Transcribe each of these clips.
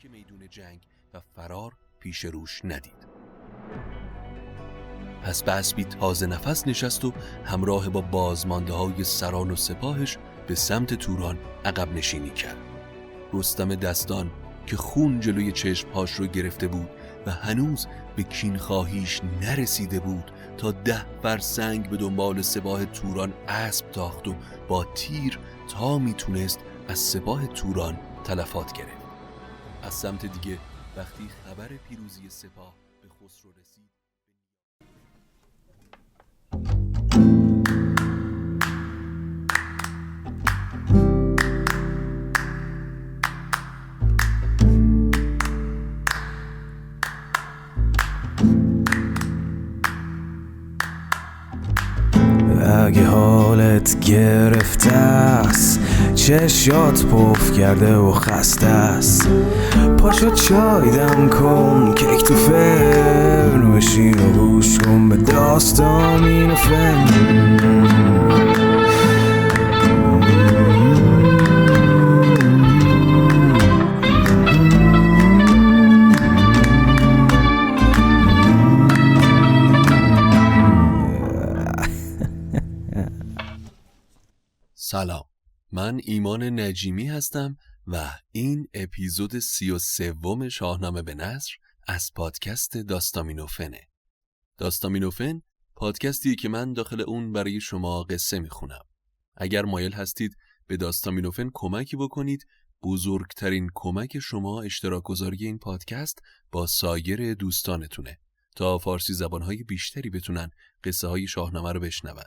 ترک میدون جنگ و فرار پیش روش ندید. پس به اسبی تازه نفس نشست و همراه با بازمانده‌های سران و سپاهش به سمت توران عقب نشینی کرد. رستم دستان که خون جلوی چشمهاش رو گرفته بود و هنوز به کینخواهیش نرسیده بود تا 10 فرسنگ به دنبال سپاه توران اسب تاخت و با تیر تا میتونست از سپاه توران تلفات گرفت. از سمت دیگه وقتی خبر پیروزی سپاه به خسرو رسید اگه حالت گرفته است، چشات پف کرده و خسته است، پاشو چای دم کن، کیک تو فرن بشین و گوش کن به داستامینوفن. سلام، من ایمان نجیمی هستم و این اپیزود 33 شاهنامه به نثر از پادکست داستامینوفنه. داستامینوفن پادکستیه که من داخل اون برای شما قصه میخونم. اگر مایل هستید به داستامینوفن کمکی بکنید، بزرگترین کمک شما اشتراک گذاری این پادکست با سایر دوستانتونه تا فارسی زبانهای بیشتری بتونن قصه های شاهنامه رو بشنون.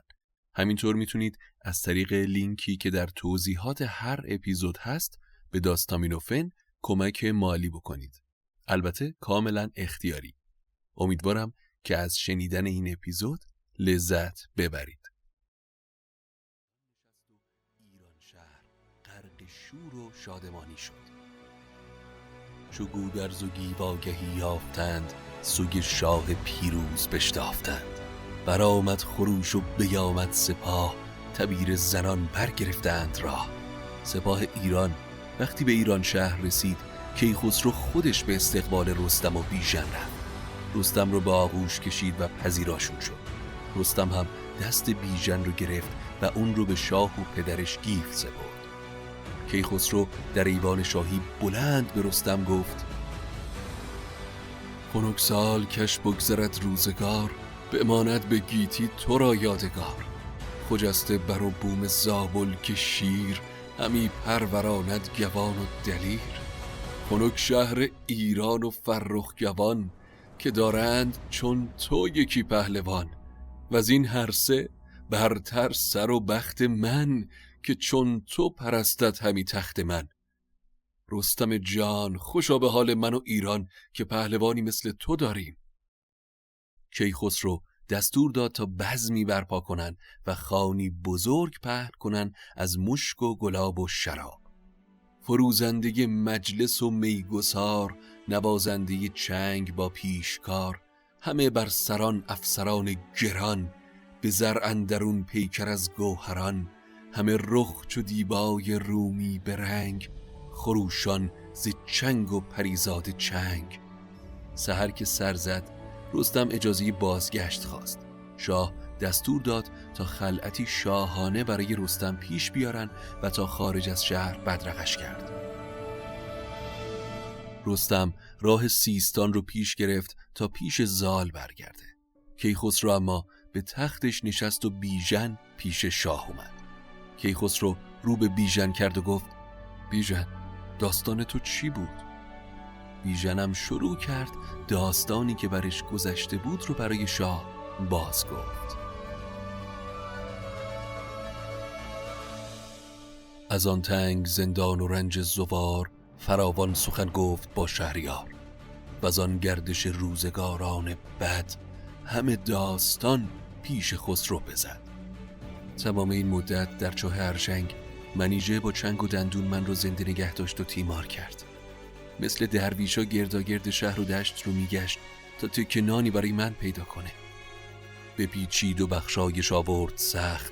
همینطور میتونید از طریق لینکی که در توضیحات هر اپیزود هست به داستامینوفن کمک مالی بکنید. البته کاملا اختیاری. امیدوارم که از شنیدن این اپیزود لذت ببرید. ایران شهر غرق شور و شادمانی شد. چو گودرز و گیواگهی یافتند، سوی شاه پیروز بشتافتند. برآمد خروش و بیامد سپاه، تبیر زنان برگرفتند راه. سپاه ایران وقتی به ایران شهر رسید، کیخسرو خودش به استقبال رستم و بیژن رفت. رستم رو به آغوش کشید و پذیراشون شد. رستم هم دست بیژن رو گرفت و اون رو به شاه و پدرش گیفت سپرد. کیخسرو در ایوان شاهی بلند به رستم گفت: خنک سال کش بگذرد روزگار، بماند به گیتی تو را یادگار. خجسته بر و بوم زابل که شیر، همی پروراند گوان و دلیر. خنک شهر ایران و فرخ گوان، که دارند چون تو یکی پهلوان. و از این هر سه برتر سر و بخت من، که چون تو پرستد همی تخت من. رستم جان خوشا به حال من و ایران، که پهلوانی مثل تو داریم. کیخسرو دستور داد تا بزمی برپا کنن و خوانی بزرگ پهن کنن از مشک و گلاب و شراب. فروزنده مجلس و میگسار، نوازنده چنگ با پیشکار. همه بر سران افسران گران، به زر اندرون پیکر از گوهران. همه رخ چو دیبای رومی به رنگ، خروشان ز چنگ و پریزاد چنگ. سحر که سر زد، رستم اجازه بازگشت خواست. شاه دستور داد تا خلعتی شاهانه برای رستم پیش بیارن و تا خارج از شهر بدرقش کرد. رستم راه سیستان رو پیش گرفت تا پیش زال برگرده. کیخسرو اما به تختش نشست و بیژن پیش شاه اومد. کیخسرو رو به بیژن کرد و گفت: بیژن، داستان تو چی بود؟ بیژنم شروع کرد داستانی که برش گذشته بود رو برای شاه باز گفت. از آن تنگ زندان و رنج زوار، فراوان سخن گفت با شهریار. و از آن گردش روزگاران بد، همه داستان پیش خسرو بزد. تمام این مدت در چاه ارژنگ، منیژه با چنگ و دندون من رو زنده نگه داشت و تیمار کرد. مثل درویشا گرداگرد شهر و دشت رو میگشت تا تکه نانی برای من پیدا کنه. بپیچید و بخشایش آورد سخت،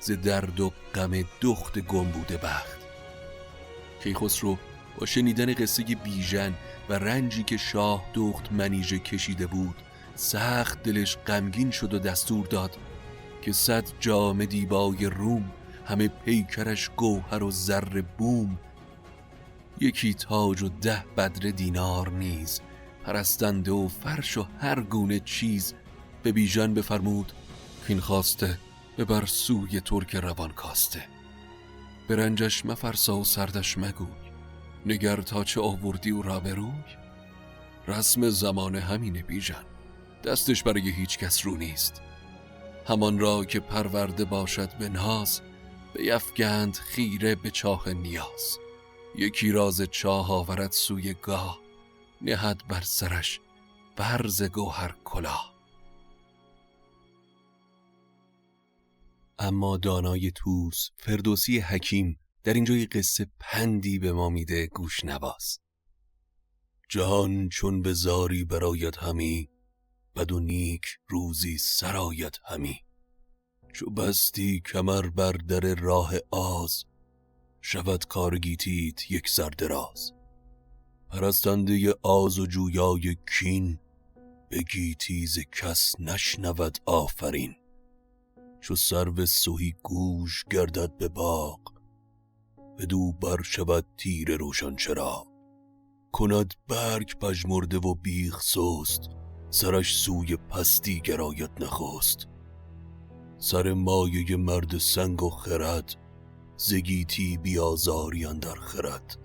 ز درد و غم دخت گم بوده بخت. کیخسرو با شنیدن قصه بیژن و رنجی که شاه دخت منیژه کشیده بود سخت دلش غمگین شد و دستور داد که 100 جام دیبای روم، همه پیکرش گوهر و زر بوم، 1 تاج و 10 بدر دینار نیز، پرستنده و فرش و هر گونه چیز. به بیژن بفرمود که این خواسته ببر سوی ترک روان کاسته. به رنجش مفرسا و سردش مگوی، نگر تا چه آوردی و را بروی. رسم زمانه همینه بیژن، دستش برای هیچ کس رو نیست. همان را که پرورده باشد به ناز، بیفگند خیره به چاه نیاز. 1 راز چاه آورد سوی گاه، نهد بر سرش برز گوهر کلاه. اما دانای طوس فردوسی حکیم در اینجای قصه پندی به ما میده، گوش نواز. جهان چون به زاری براید همی، بد و نیک روزی سرآید همی. چو بستی کمر بر در راه آز، شود کار گیتیت 1 سر دراز. پرستنده آز و جویای کین، به گیتی ز کس نشنود آفرین. چو سرو سهی گوش گردد به باغ، بدو بر شود تیر روشن چراغ. کند برگ پژمرده و بیخ سست، سرش سوی پستی گراید نخست. سر مایه مرد سنگ و خرد، ز گیتی بیازاری اندر خرد.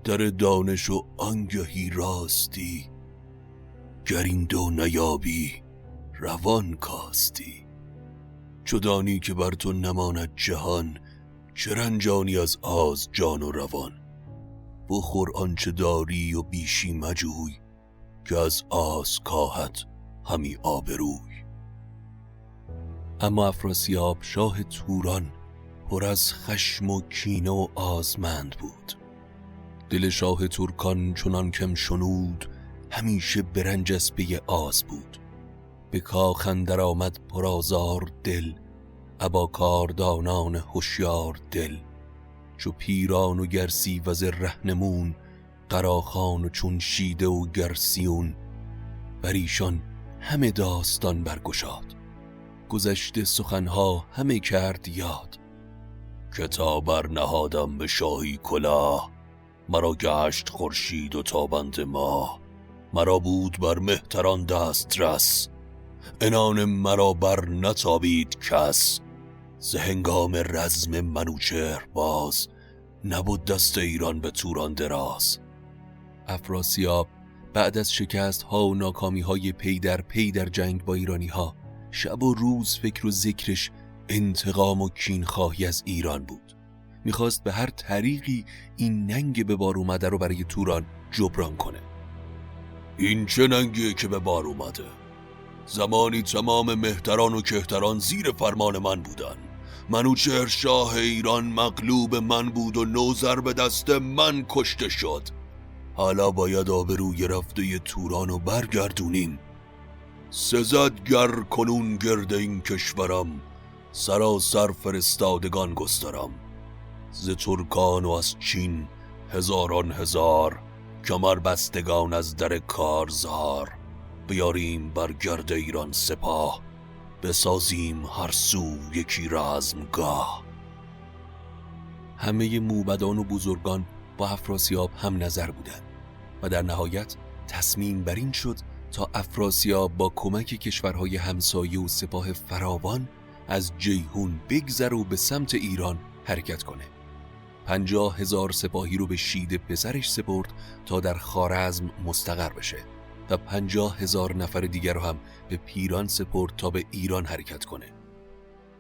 در دانش و آنگهی راستی، گر این دو نیابی روان کاستی. چو دانی که بر تو نماند جهان، چه رنجانی از آز جان و روان. بخور آنچه داری و بیشی مجوی، که از آز کاهد همی آبروی. اما افراسیاب شاه توران پر از خشم و کینه و آزمند بود. دل شاه ترکان چنان کم شنود، همیشه برنج از پی آز بود. به کاخ اندر آمد پرآزار دل، ابا کاردانان هوشیار دل. چو پیران و گرسی وز رهنمون، قراخان و چون شیده و گرسیون. بر ایشان همه داستان برگشاد، گذشته سخنها همه کرد یاد. کتاب بر نهادم به شاهی کلاه، مرا گشت خورشید و تابنده ماه. مرا بود بر مهتران دسترس، عنان مرا بر نتابید کس. ز هنگام رزم منوچهر باز، نبود دست ایران به توران دراز. افراسیاب بعد از شکست ها و ناکامی های پی در جنگ با ایرانی ها، شب و روز فکر و ذکرش انتقام و کینخواهی از ایران بود. میخواست به هر طریقی این ننگ به بار اومده رو برای توران جبران کنه. این چه ننگیه که به بار اومده؟ زمانی تمام مهتران و کهتران زیر فرمان من بودن. منوچهر شاه ایران مغلوب من بود و نوذر به دست من کشته شد. حالا باید آبروی رفته توران رو برگردونیم. سزد گر کنون گرد این کشورم، سراسر فرستادگان گسترم. ز ترکان و از چین هزاران هزار، کمر بستگان از در کارزار. بیاریم بر گرد ایران سپاه، بسازیم هر سو 1 رزمگاه. همه موبدان و بزرگان با افراسیاب هم نظر بودند و در نهایت تصمیم بر این شد تا افراسیاب با کمک کشورهای همسایه و سپاه فراوان از جیهون بگذر و به سمت ایران حرکت کنه. 50,000 سپاهی رو به شید پسرش سپرد تا در خوارزم مستقر بشه و 50,000 نفر دیگر رو هم به پیران سپرد تا به ایران حرکت کنه.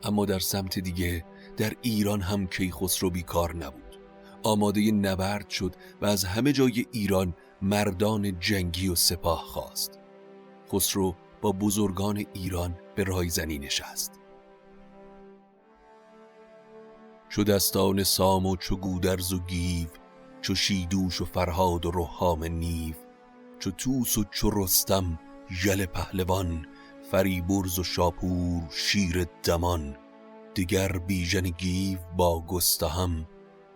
اما در سمت دیگه در ایران هم کیخسرو بیکار نبود. آماده نبرد شد و از همه جای ایران مردان جنگی و سپاه خواست. خسرو با بزرگان ایران به رایزنی نشست. چو دستان سام و چو گودرز و گیو، چو شیدوش و فرهاد و رهام نیو. چو طوس و چو رستم یل پهلوان، فریبرز و شاپور شیر دمان. دگر بیژن گیو با گستهم،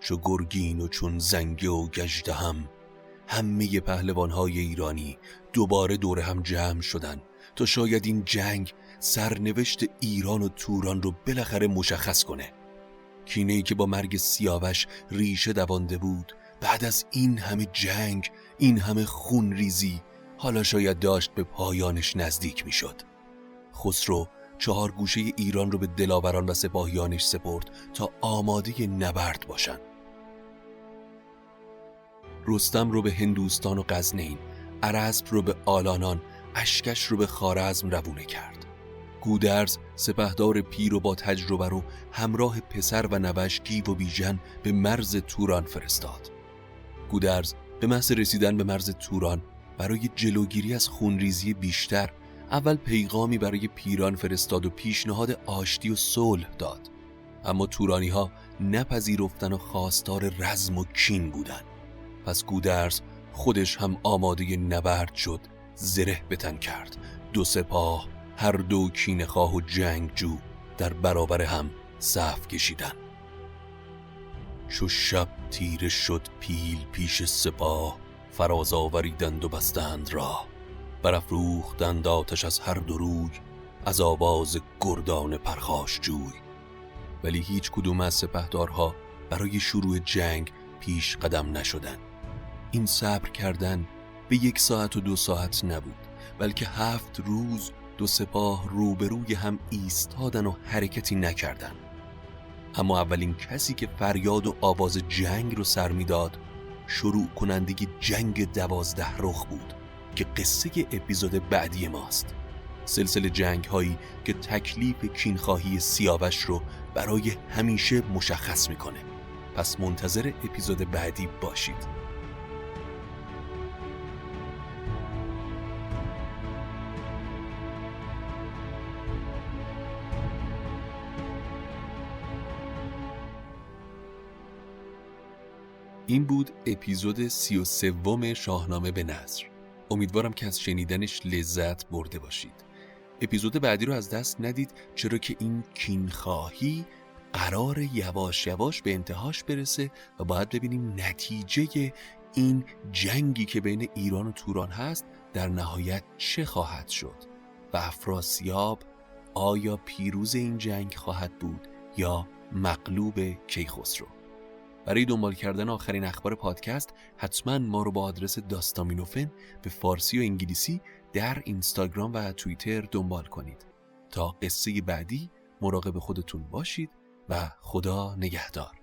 چو گرگین و چون زنگه و گژدهم. همه پهلوان‌های ایرانی دوباره دور هم جمع شدن تا شاید این جنگ سرنوشت ایران و توران رو بالاخره مشخص کنه. کینه‌ای که با مرگ سیاوش ریشه دوانده بود، بعد از این همه جنگ، این همه خون ریزی، حالا شاید داشت به پایانش نزدیک می شد. خسرو 4 گوشه ایران رو به دلاوران و سپاهیانش سپرد تا آماده نبرد باشن. رستم رو به هندوستان و غزنین، ارسپ رو به آلانان، اشکش رو به خوارزم روونه کرد. گودرز سپهدار پیر و با تجربه رو همراه پسر و نوش گیو و بیژن به مرز توران فرستاد. گودرز به محض رسیدن به مرز توران برای جلوگیری از خونریزی بیشتر اول پیغامی برای پیران فرستاد و پیشنهاد آشتی و صلح داد، اما تورانی ها نپذیرفتن و خواستار رزم و کین بودن. پس گودرز خودش هم آماده نبرد شد، زره به تن کرد. 2 سپاه هر دو کینه‌خواه و جنگجو در برابر هم صف کشیدن. چو شب تیره شد پیل پیش سپاه، فراز آوریدند و بستند راه. برافروختند آتش از هر دو روی، از آواز گردان پرخاش جوی. ولی هیچ کدوم از سپهدارها برای شروع جنگ پیش قدم نشدند. این صبر کردن به 1 ساعت و 2 ساعت نبود، بلکه 7 روز 2 سپاه روبروی هم ایستادن و حرکتی نکردن. اما اولین کسی که فریاد و آواز جنگ رو سر میداد، شروع کنندگی جنگ 12 رخ بود که قصه اپیزود بعدی ماست. سلسله جنگ هایی که تکلیف کینخواهی سیاوش رو برای همیشه مشخص میکنه. پس منتظر اپیزود بعدی باشید. این بود اپیزود 33 شاهنامه به نثر. امیدوارم که از شنیدنش لذت برده باشید. اپیزود بعدی رو از دست ندید، چرا که این کینخواهی قرار یواش یواش به انتهاش برسه و باید ببینیم نتیجه این جنگی که بین ایران و توران هست در نهایت چه خواهد شد و افراسیاب آیا پیروز این جنگ خواهد بود یا مغلوب کیخسرو. برای دنبال کردن آخرین اخبار پادکست حتما ما رو با آدرس داستامینوفن به فارسی و انگلیسی در اینستاگرام و توییتر دنبال کنید. تا قصه بعدی مراقب خودتون باشید و خدا نگهدار.